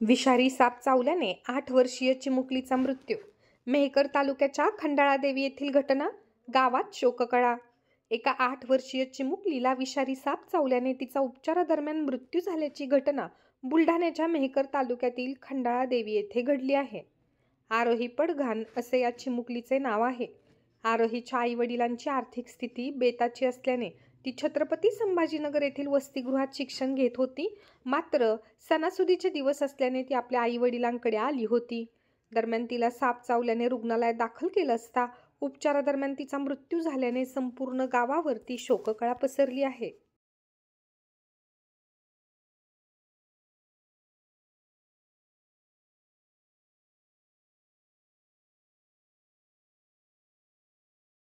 विषारी साप चावल्याने 8 वर्षीय चिमुकलीचा मृत्यू. मेहकर तालुक्याच्या खंडाळादेवी येथील घटना. गावात शोककळा. एका 8 वर्षीय चिमुकलीला विषारी साप चावल्याने तिचा उपचारादरम्यान मृत्यू झाल्याची घटना बुलढाण्याच्या मेहकर तालुक्यातील खंडाळादेवी येथे घडली आहे. आरोही पडघाण असे या चिमुकलीचे नाव आहे. आरोहीच्या आई-वडिलांची आर्थिक स्थिती बेताची असल्याने ती छत्रपती संभाजीनगर येथील वसतिगृहात शिक्षण घेत होती. मात्र सणासुदीचे दिवस असल्याने ती आपल्या आई-वडिलांकडे आली होती. दरम्यान तिला साप चावल्याने रुग्णालयात दाखल केलं असता उपचारादरम्यान तिचा मृत्यू झाल्याने संपूर्ण गावावरती शोककळा पसरली आहे.